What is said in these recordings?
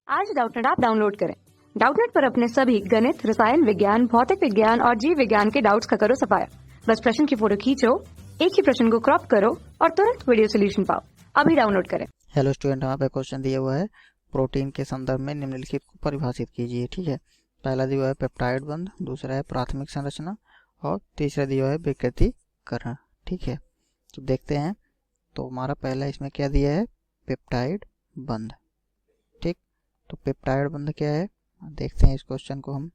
आज Doubtnut app download करें। Doubtnut पर अपने सभी गणित, रसायन विज्ञान, भौतिक विज्ञान और जीव विज्ञान के डाउट्स का करो सफाया। बस प्रश्न की फोटो खींचो, एक ही प्रश्न को क्रॉप करो और तुरंत वीडियो सोल्यूशन पाओ। अभी डाउनलोड करें। हेलो स्टूडेंट, यहाँ पे क्वेश्चन दिया हुआ है प्रोटीन के संदर्भ में निम्नलिखित को परिभाषित कीजिए। ठीक है, पहला दिया हुआ है पेप्टाइड बंध, दूसरा है प्राथमिक संरचना और तीसरा दिया हुआ है विकृतीकरण। ठीक है, तो देखते हैं। तो हमारा पहला इसमें क्या दिया है, पेप्टाइड बंध। ठीक, तो पेप्टाइड बंध क्या है, देखते हैं इस क्वेश्चन को हम।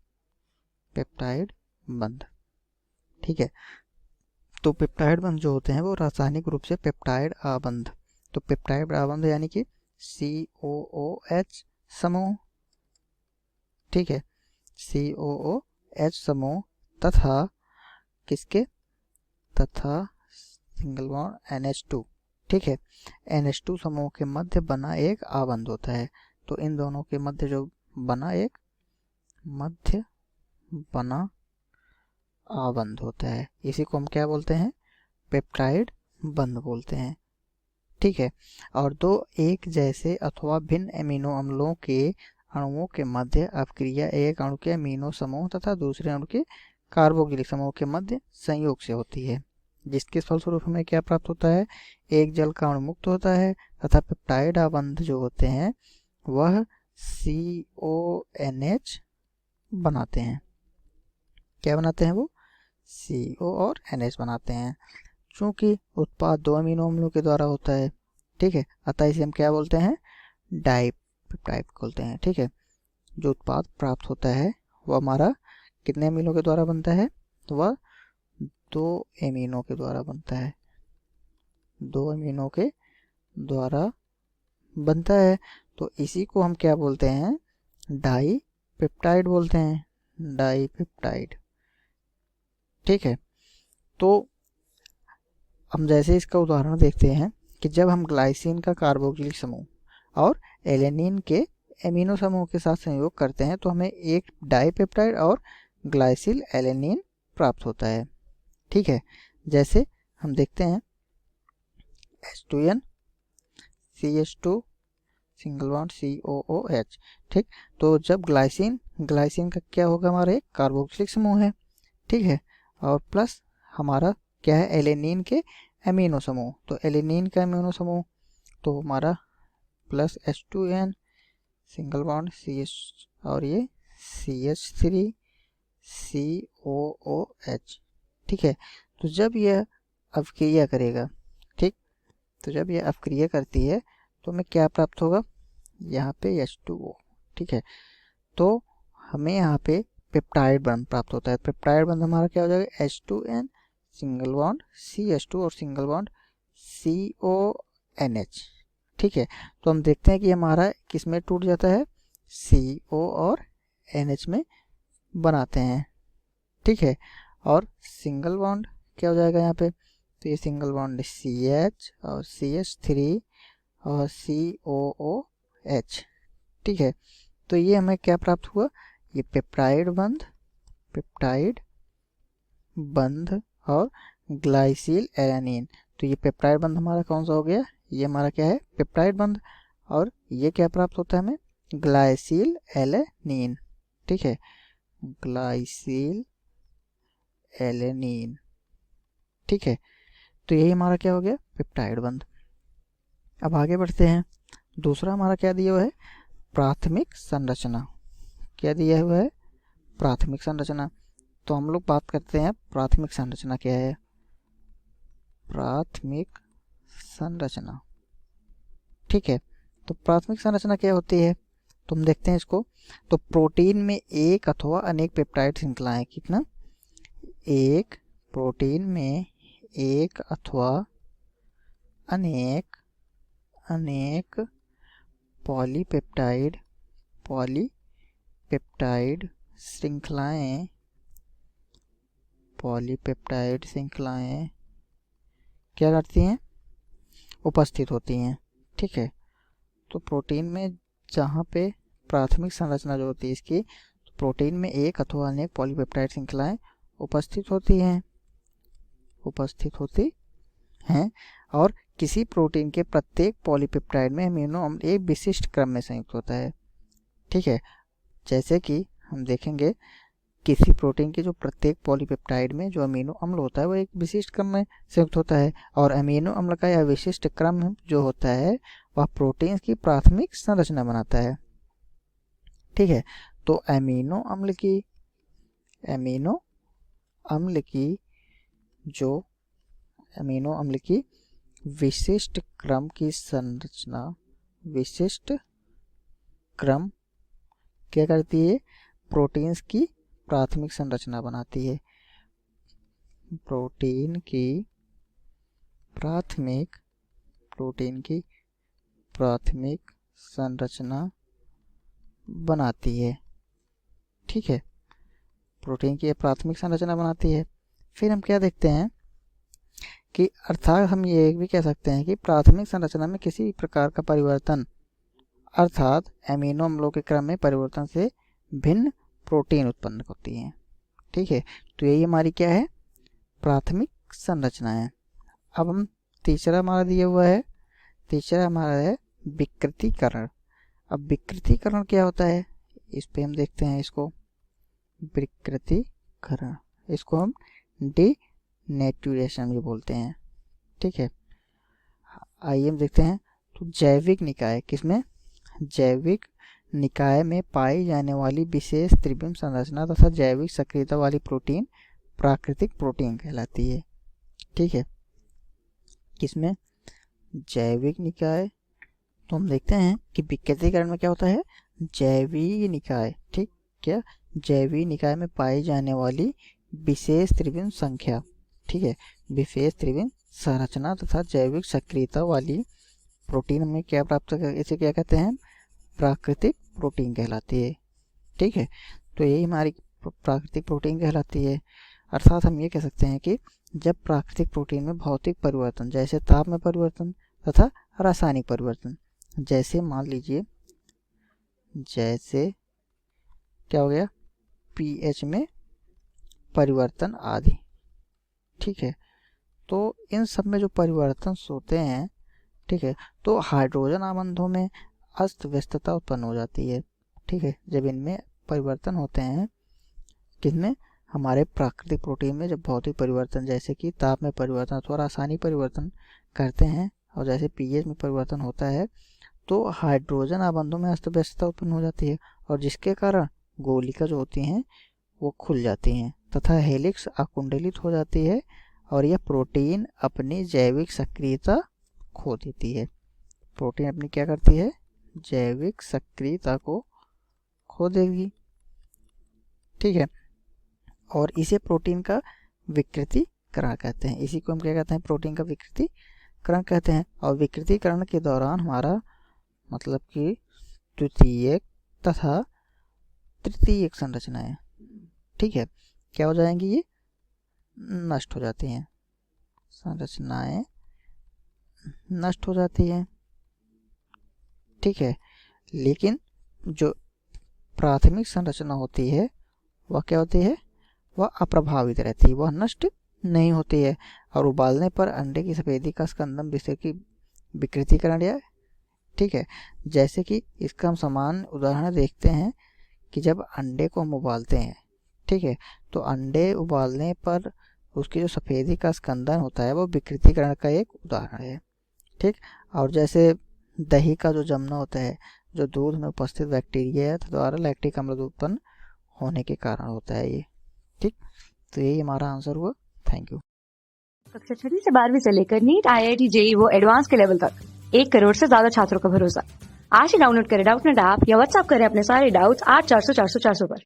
पेप्टाइड बंध, ठीक है, तो पेप्टाइड बंध जो होते हैं वो रासायनिक रूप से पेप्टाइड आबंध। तो पेप्टाइड आबंध यानी कि COOH समूह, ठीक है, COOH समूह तथा किसके, तथा सिंगल बॉन्ड NH2, ठीक है, NH2 समूह के मध्य बना एक आबंध होता है। तो इन दोनों के मध्य जो बना एक मध्य बना आबंध होता है, इसी को हम क्या बोलते हैं, पेप्टाइड बंध बोलते हैं। ठीक है, और दो एक जैसे अथवा भिन्न एमिनो अम्लों के अणुओं के मध्य अपक्रिया एक अणु के अमीनो समूह तथा दूसरे अणु के कार्बोक्सिलिक समूह के मध्य संयोग से होती है, जिसके फलस्वरूप हमें क्या प्राप्त होता है, एक जल का अणु मुक्त होता है तथा पेप्टाइड आबंध जो होते हैं वह CONH बनाते हैं। क्या बनाते हैं वो, CO और NH बनाते हैं। चूंकि उत्पाद दो अमीनो अम्लों के द्वारा होता है, ठीक है, अतः इसे हम क्या बोलते हैं, डाइपेप्टाइड बोलते हैं। ठीक है, जो उत्पाद प्राप्त होता है वह हमारा कितने अमीनों के द्वारा बनता है, तो वह दो अमीनों के द्वारा बनता है, दो अमीनों के द्वारा बनता है। तो इसी को हम क्या बोलते हैं, डाइपेप्टाइड बोलते हैं, डाइपेप्टाइड। ठीक है, तो हम जैसे इसका उदाहरण देखते हैं कि जब हम ग्लाइसिन का कार्बोक्सिलिक समूह और एलेनिन के एमिनो समूह के साथ संयोग करते हैं तो हमें एक डाइपेप्टाइड और ग्लाइसिल एलेनिन प्राप्त होता है। ठीक है, जैसे हम देखते हैं H2N CH2 single bond COOH। ठीक, तो जब ग्लाइसिन का क्या होगा, हमारा एक कार्बोक्सिलिक समूह है, ठीक है, और प्लस हमारा क्या है, एलेनिन के एमिनो समूह, तो एलेनिन का एमिनो समूह तो हमारा plus H2N single bond CH और ये CH3 COOH। ठीक है, तो जब यह अवक्रिया करेगा, ठीक, तो जब यह अवक्रिया करती है तो हमें क्या प्राप्त होगा, यहाँ पे H2O। ठीक है, तो हमें यहाँ पे पेप्टाइड बंध प्राप्त होता है। पेप्टाइड बंध हमारा क्या हो जाएगा, H2N सिंगल बॉन्ड CH2 और सिंगल बॉन्ड CONH। ठीक है, तो हम देखते हैं कि हमारा किस में टूट जाता है, CO और NH में बनाते हैं। ठीक है, और सिंगल बॉन्ड क्या हो जाएगा यहाँ पे, तो ये सिंगल बॉन्ड CH और CH3 और COOH। ठीक है, तो ये हमें क्या प्राप्त हुआ, ये पेप्टाइड बंध और ग्लाइसिल एलानिन। तो ये पेप्टाइड बंध हमारा कौन सा हो गया, ये हमारा क्या है, पेप्टाइड बंध, और ये क्या प्राप्त होता है हमें, ग्लाइसिल एलानिन। ठीक है, ग्लाइसिल एलानिन। ठीक है, तो यही हमारा क्या हो गया, पेप्टाइड बंध। अब आगे बढ़ते हैं। दूसरा हमारा क्या दिया हुआ है, प्राथमिक संरचना। क्या दिया हुआ है, प्राथमिक संरचना। तो हम लोग बात करते हैं प्राथमिक संरचना क्या है, प्राथमिक संरचना। ठीक है, तो प्राथमिक संरचना क्या होती है, तो हम देखते हैं इसको। तो प्रोटीन में एक अथवा अनेक पेप्टाइड श्रृंखलाएं, कितना, एक प्रोटीन में एक अथवा अनेक पॉलीपेप्टाइड श्रृंखलाएं क्या करती हैं, उपस्थित होती हैं। ठीक है, तो प्रोटीन में जहाँ पे प्राथमिक संरचना जो होती है इसकी, तो प्रोटीन में एक अथवा अनेक पॉलीपेप्टाइड श्रृंखलाएं उपस्थित होती हैं और किसी प्रोटीन के प्रत्येक पॉलीपेप्टाइड में अमीनो अम्ल एक विशिष्ट क्रम में संयुक्त होता है। ठीक है, जैसे कि हम देखेंगे किसी प्रोटीन के जो प्रत्येक पॉलीपेप्टाइड में जो अमीनो अम्ल होता है वो एक विशिष्ट क्रम में संयुक्त होता है, और अमीनो अम्ल का यह विशिष्ट क्रम जो होता है वह प्रोटीन की प्राथमिक संरचना बनाता है। ठीक है, तो अमीनो अम्ल की विशिष्ट क्रम की संरचना, विशिष्ट क्रम क्या करती है? प्रोटीन्स की प्राथमिक संरचना बनाती है। प्रोटीन की प्राथमिक संरचना बनाती है। ठीक है, प्रोटीन की प्राथमिक संरचना बनाती है। फिर हम क्या देखते हैं कि अर्थात हम ये भी कह सकते हैं कि प्राथमिक संरचना में किसी भी प्रकार का परिवर्तन, अर्थात अमीनो अम्लों के क्रम में परिवर्तन से भिन्न प्रोटीन उत्पन्न होती हैं। ठीक है, तो यही हमारी क्या है? प्राथमिक संरचना है। अब हम तीसरा हमारा दिया हुआ है, तीसरा हमारा है विकृतीकरण। अब विकृतीकरण क्या होता है इस पे हम देखते हैं इसको। विकृतीकरण, इसको हम डीनेचुरेशन भी बोलते हैं। ठीक है, आइए हम देखते हैं। तो जैविक निकाय, किसमें? जैविक निकाय में पाई जाने वाली विशेष त्रिविम संरचना तथा जैविक सक्रियता वाली प्रोटीन प्राकृतिक प्रोटीन कहलाती है। ठीक है, किसमें? जैविक निकाय। तो हम देखते हैं कि विकृतीकरण में क्या होता है? जैविक निकाय, ठीक क्या? जैविक निकाय में पाई जाने वाली विशेष त्रिविम संख्या, ठीक है, विशेष त्रिविम संरचना तथा जैविक सक्रियता वाली प्रोटीन में क्या प्राप्त कर, इसे क्या कहते हैं? प्राकृतिक प्रोटीन कहलाती है। ठीक है, तो यही हमारी प्राकृतिक प्रोटीन कहलाती है। अर्थात हम ये कह सकते हैं कि जब प्राकृतिक प्रोटीन में भौतिक परिवर्तन, जैसे ताप में परिवर्तन तथा रासायनिक परिवर्तन, जैसे मान लीजिए, जैसे क्या हो गया? पीएच में परिवर्तन आदि। ठीक है, तो इन सब में जो परिवर्तन होते हैं, ठीक है, तो हाइड्रोजन आबंधों में अस्त व्यस्तता उत्पन्न हो जाती है। ठीक है, जब इनमें परिवर्तन होते हैं, किसमें? हमारे प्राकृतिक प्रोटीन में जब भौतिक परिवर्तन, जैसे कि ताप में परिवर्तन अथवा रासायनिक परिवर्तन करते हैं, और जैसे पीएच में परिवर्तन होता है, तो हाइड्रोजन आबंधों में अस्त व्यस्तता उत्पन्न हो जाती है, और जिसके कारण गोलिका जो होती हैं वो खुल जाती हैं तथा हेलिक्स अकुंडलित हो जाती है, और यह प्रोटीन अपनी जैविक सक्रियता खो देती है। प्रोटीन अपनी क्या करती है? जैविक सक्रियता को खो देगी। ठीक है, और इसे प्रोटीन का विकृतीकरण कहते हैं। इसी को हम क्या कहते हैं? प्रोटीन का विकृतीकरण कहते हैं। और विकृतीकरण के दौरान हमारा मतलब कि द्वितीयक तथा तृतीयक संरचनाएं, ठीक है, क्या हो जाएंगी? ये नष्ट हो जाती हैं, संरचनाएं नष्ट हो जाती हैं। ठीक है, लेकिन जो प्राथमिक संरचना होती है वह क्या होती है? वह अप्रभावित रहती है, वह नष्ट नहीं होती है। और उबालने पर अंडे की सफेदी का स्कंदन विषय की विकृतीकरण या, ठीक है, जैसे कि इसका हम समान उदाहरण देखते हैं कि जब अंडे को हम उबालते हैं, ठीक है, तो अंडे उबालने पर उसकी जो सफेदी का स्कंदन होता है वो विकृतीकरण का एक उदाहरण है। ठीक, और जैसे दही का जो जमना होता है, जो दूध में उपस्थित बैक्टीरिया द्वारा लैक्टिक अम्ल उत्पन्न होने के कारण होता है ये। ठीक, तो यही हमारा आंसर हुआ। Thank you. कक्षा 6 से 12वीं से लेकर नीट, IIT, JEE वो एडवांस के लेवल तक 1 करोड़ से ज्यादा छात्रों का भरोसा। आज ही डाउनलोड करें डाउटनेट ऐप या व्हाट्सएप करें अपने सारे डाउट्स 8400 400 400 पर।